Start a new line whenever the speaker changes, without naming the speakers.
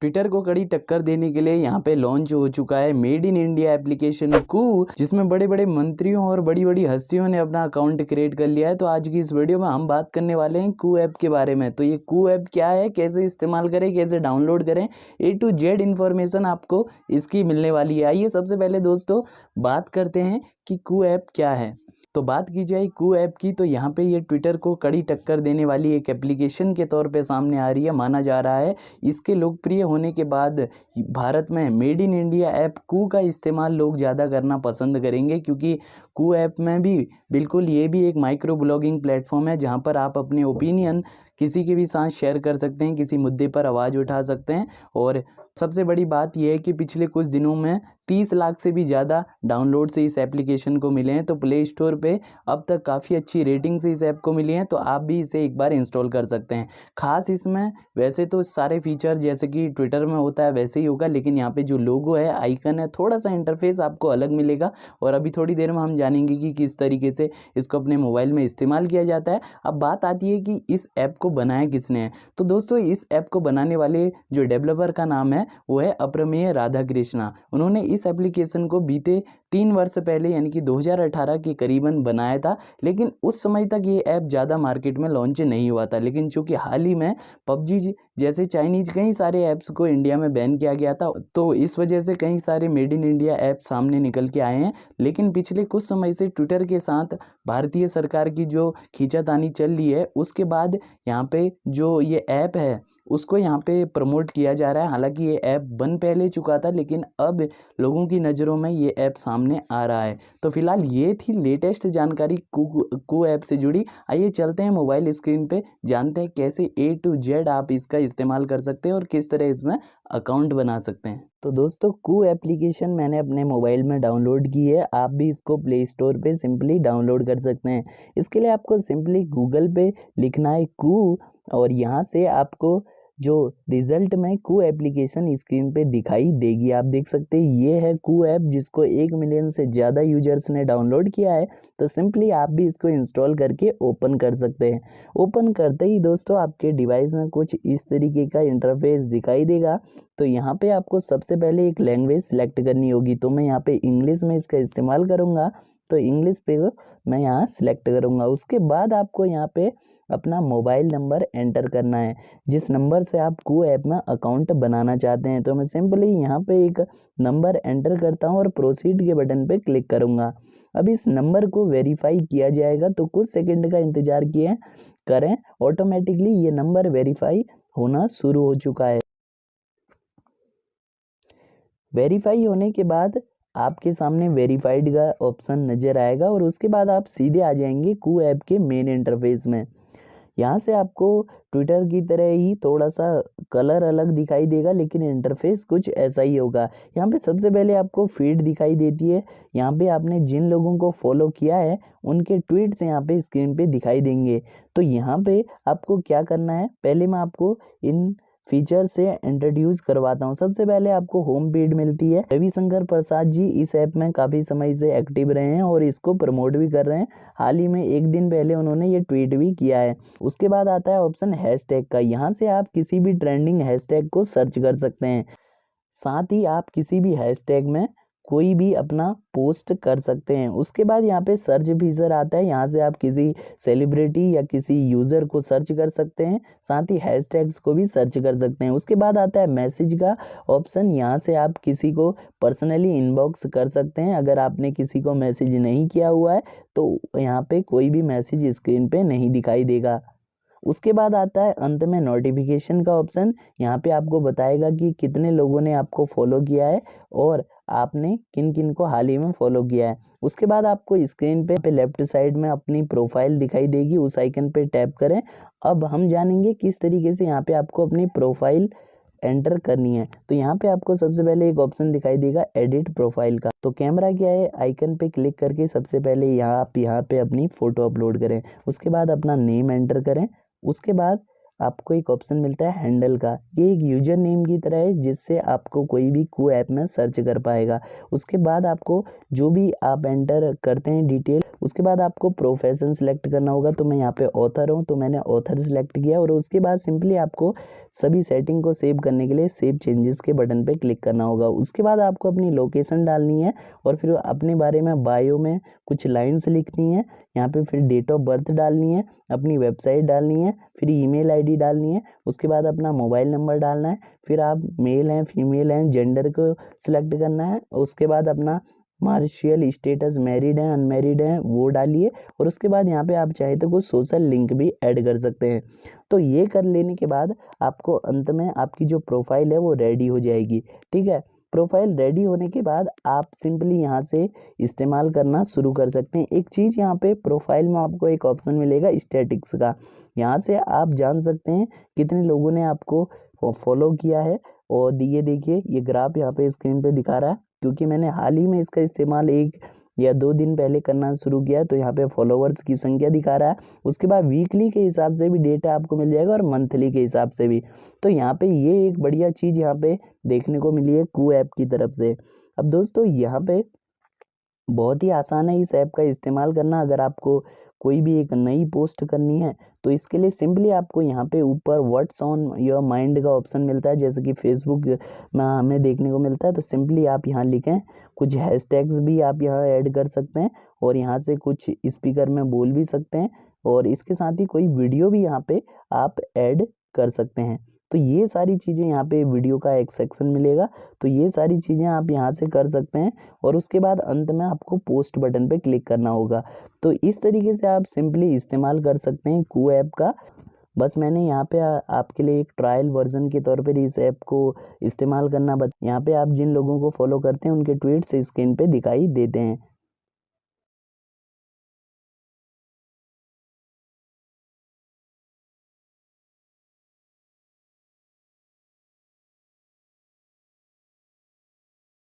Twitter को कड़ी टक्कर देने के लिए यहाँ पे लॉन्च हो चुका है मेड इन इंडिया एप्लीकेशन कू, जिसमें बड़े बड़े मंत्रियों और बड़ी बड़ी हस्तियों ने अपना अकाउंट क्रिएट कर लिया है। तो आज की इस वीडियो में हम बात करने वाले हैं कू ऐप के बारे में। तो ये कू ऐप क्या है, कैसे इस्तेमाल करें, कैसे डाउनलोड करें, A to Z इन्फॉर्मेशन आपको इसकी मिलने वाली है। आइए सबसे पहले दोस्तों बात करते हैं कि कू ऐप क्या है। तो बात की जाए कू ऐप की, तो यहाँ पे ये ट्विटर को कड़ी टक्कर देने वाली एक एप्लीकेशन के तौर पे सामने आ रही है। माना जा रहा है इसके लोकप्रिय होने के बाद भारत में मेड इन इंडिया ऐप कू का इस्तेमाल लोग ज़्यादा करना पसंद करेंगे, क्योंकि कू ऐप में भी बिल्कुल ये भी एक माइक्रो ब्लॉगिंग प्लेटफॉर्म है, जहाँ पर आप अपने ओपिनियन किसी के भी साथ शेयर कर सकते हैं, किसी मुद्दे पर आवाज़ उठा सकते हैं। और सबसे बड़ी बात यह है कि पिछले कुछ दिनों में 30 लाख से भी ज़्यादा डाउनलोड से इस एप्लीकेशन को मिले हैं। तो प्ले स्टोर पे अब तक काफ़ी अच्छी रेटिंग से इस ऐप को मिली है, तो आप भी इसे एक बार इंस्टॉल कर सकते हैं। खास इसमें वैसे तो सारे फीचर जैसे कि ट्विटर में होता है वैसे ही होगा, लेकिन यहाँ पे जो लोगो है, आइकन है, थोड़ा सा इंटरफेस आपको अलग मिलेगा। और अभी थोड़ी देर में हम जानेंगे कि किस तरीके से इसको अपने मोबाइल में इस्तेमाल किया जाता है। अब बात आती है कि इस ऐप को बनाया किसने है। तो दोस्तों इस ऐप को बनाने वाले जो डेवलपर का नाम है वो है अप्रमेय राधाकृष्णा। उन्होंने इस एप्लीकेशन को बीते 3 वर्ष पहले यानी कि 2018 के करीबन बनाया था, लेकिन उस समय तक ये ऐप ज़्यादा मार्केट में लॉन्च नहीं हुआ था। लेकिन चूंकि हाल ही में पबजी जैसे चाइनीज कई सारे ऐप्स को इंडिया में बैन किया गया था, तो इस वजह से कई सारे मेड इन इंडिया ऐप सामने निकल के आए हैं। लेकिन पिछले कुछ समय से ट्विटर के साथ भारतीय सरकार की जो खींचातानी चल रही है, उसके बाद यहाँ पे जो ये ऐप है उसको यहाँ पे प्रमोट किया जा रहा है। हालांकि ये ऐप बन पहले चुका था, लेकिन अब लोगों की नज़रों में ये ऐप सामने आ रहा है। तो फिलहाल ये थी लेटेस्ट जानकारी कू ऐप से जुड़ी। आइए चलते हैं मोबाइल स्क्रीन पे, जानते हैं कैसे A to Z आप इसका इस्तेमाल कर सकते हैं और किस तरह इसमें अकाउंट बना सकते हैं। तो दोस्तों कू एप्लीकेशन मैंने अपने मोबाइल में डाउनलोड की है। आप भी इसको प्ले स्टोर पे सिंपली डाउनलोड कर सकते हैं। इसके लिए आपको सिंपली गूगल पे लिखना है कू, और यहाँ से आपको जो रिजल्ट में कू एप्लीकेशन स्क्रीन पे दिखाई देगी। आप देख सकते हैं ये है कू ऐप, जिसको 1 मिलियन से ज़्यादा यूजर्स ने डाउनलोड किया है। तो सिंपली आप भी इसको इंस्टॉल करके ओपन कर सकते हैं। ओपन करते ही दोस्तों आपके डिवाइस में कुछ इस तरीके का इंटरफेस दिखाई देगा। तो यहाँ पे आपको सबसे पहले एक लैंग्वेज सेलेक्ट करनी होगी। तो मैं यहाँ पे इंग्लिश में इसका इस्तेमाल करूँगा, तो इंग्लिश पे मैं यहाँ सेलेक्ट करूँगा। उसके बाद आपको यहाँ पे अपना मोबाइल नंबर एंटर करना है, जिस नंबर से आप कू ऐप में अकाउंट बनाना चाहते हैं। तो मैं सिंपली यहाँ पे एक नंबर एंटर करता हूँ और प्रोसीड के बटन पे क्लिक करूँगा। अब इस नंबर को वेरीफाई किया जाएगा, तो कुछ सेकंड का इंतज़ार करें। ऑटोमेटिकली ये नंबर वेरीफाई होना शुरू हो चुका है। वेरीफाई होने के बाद आपके सामने वेरीफाइड का ऑप्शन नज़र आएगा, और उसके बाद आप सीधे आ जाएंगे कू ऐप के मेन इंटरफेस में। यहाँ से आपको ट्विटर की तरह ही थोड़ा सा कलर अलग दिखाई देगा, लेकिन इंटरफेस कुछ ऐसा ही होगा। यहाँ पे सबसे पहले आपको फीड दिखाई देती है। यहाँ पे आपने जिन लोगों को फॉलो किया है उनके ट्वीट्स यहाँ पे स्क्रीन पे दिखाई देंगे। तो यहाँ पे आपको क्या करना है, पहले मैं आपको इन फीचर से इंट्रोड्यूस करवाता हूँ। सबसे पहले आपको होम पेज मिलती है। रविशंकर प्रसाद जी इस ऐप में काफ़ी समय से एक्टिव रहे हैं और इसको प्रमोट भी कर रहे हैं। हाल ही में 1 दिन पहले उन्होंने ये ट्वीट भी किया है। उसके बाद आता है ऑप्शन हैशटैग का। यहाँ से आप किसी भी ट्रेंडिंग हैशटैग को सर्च कर सकते हैं। साथ ही आप किसी भी हैशटैग में कोई भी अपना पोस्ट कर सकते हैं। उसके बाद यहाँ पे सर्च फीचर आता है। यहाँ से आप किसी सेलिब्रिटी या किसी यूज़र को सर्च कर सकते हैं, साथ ही हैशटैग्स को भी सर्च कर सकते हैं। उसके बाद आता है मैसेज का ऑप्शन। यहाँ से आप किसी को पर्सनली इनबॉक्स कर सकते हैं। अगर आपने किसी को मैसेज नहीं किया हुआ है तो यहाँ पे कोई भी मैसेज स्क्रीन पे नहीं दिखाई देगा। उसके बाद आता है अंत में नोटिफिकेशन का ऑप्शन। यहाँ पे आपको बताएगा कि कितने लोगों ने आपको फॉलो किया है और आपने किन किन को हाल ही में फॉलो किया है। उसके बाद आपको स्क्रीन पे लेफ्ट साइड में अपनी प्रोफाइल दिखाई देगी, उस आइकन पे टैप करें। अब हम जानेंगे किस तरीके से यहाँ पे आपको अपनी प्रोफाइल एंटर करनी है। तो यहाँ पे आपको सबसे पहले एक ऑप्शन दिखाई देगा एडिट प्रोफाइल का। तो कैमरा क्या है, आइकन पे क्लिक करके सबसे पहले यहाँ पे अपनी फ़ोटो अपलोड करें। उसके बाद अपना नेम एंटर करें। उसके बाद आपको एक ऑप्शन मिलता है हैंडल का। ये एक यूजर नेम की तरह है, जिससे आपको कोई भी कू ऐप में सर्च कर पाएगा। उसके बाद आपको जो भी आप एंटर करते हैं डिटेल, उसके बाद आपको प्रोफेशन सेलेक्ट करना होगा। तो मैं यहाँ पे ऑथर हूँ तो मैंने ऑथर सेलेक्ट किया और उसके बाद सिंपली आपको सभी सेटिंग को सेव करने के लिए सेव चेंजेस के बटन पे क्लिक करना होगा। उसके बाद आपको अपनी लोकेशन डालनी है और फिर अपने बारे में बायो में कुछ लाइन्स लिखनी है। यहाँ पे फिर डेट ऑफ बर्थ डालनी है, अपनी वेबसाइट डालनी है, फिर ईमेल आईडी डालनी है, उसके बाद अपना मोबाइल नंबर डालना है, फिर आप मेल हैं फीमेल हैं जेंडर को सिलेक्ट करना है, उसके बाद अपना मार्शियल स्टेटस मैरिड है अनमैरिड है वो डालिए और उसके बाद यहाँ पे आप चाहे तो कुछ सोशल लिंक भी ऐड कर सकते हैं। तो ये कर लेने के बाद आपको अंत में आपकी जो प्रोफाइल है वो रेडी हो जाएगी। ठीक है, प्रोफाइल रेडी होने के बाद आप सिंपली यहाँ से इस्तेमाल करना शुरू कर सकते हैं। एक चीज़ यहाँ पे प्रोफाइल में आपको एक ऑप्शन मिलेगा स्टैटिक्स का, यहाँ से आप जान सकते हैं कितने लोगों ने आपको फॉलो किया है। और ये देखिए ये ग्राफ यहाँ पे स्क्रीन पे दिखा रहा है, क्योंकि मैंने हाल ही में इसका इस्तेमाल 1 या 2 दिन पहले करना शुरू किया है। तो यहाँ पे फॉलोवर्स की संख्या दिखा रहा है। उसके बाद वीकली के हिसाब से भी डेटा आपको मिल जाएगा और मंथली के हिसाब से भी। तो यहाँ पे ये एक बढ़िया चीज़ यहाँ पे देखने को मिली है कू ऐप की तरफ से। अब दोस्तों यहाँ पे बहुत ही आसान है इस ऐप का इस्तेमाल करना। अगर आपको कोई भी एक नई पोस्ट करनी है तो इसके लिए सिंपली आपको यहाँ पे ऊपर व्हाट्स ऑन योर माइंड का ऑप्शन मिलता है, जैसे कि फेसबुक में हमें देखने को मिलता है। तो सिंपली आप यहाँ लिखें, कुछ हैशटैग्स भी आप यहाँ ऐड कर सकते हैं और यहाँ से कुछ स्पीकर में बोल भी सकते हैं और इसके साथ ही कोई वीडियो भी यहाँ पे आप ऐड कर सकते हैं। तो ये सारी चीज़ें यहाँ पे वीडियो का एक सेक्शन मिलेगा, तो ये सारी चीज़ें आप यहाँ से कर सकते हैं और उसके बाद अंत में आपको पोस्ट बटन पे क्लिक करना होगा। तो इस तरीके से आप सिंपली इस्तेमाल कर सकते हैं कू ऐप का। बस मैंने यहाँ पे आपके लिए एक ट्रायल वर्जन के तौर पर इस ऐप को इस्तेमाल करना यहाँ पे आप जिन लोगों को फॉलो करते हैं उनके ट्वीट्स स्क्रीन पे दिखाई देते हैं।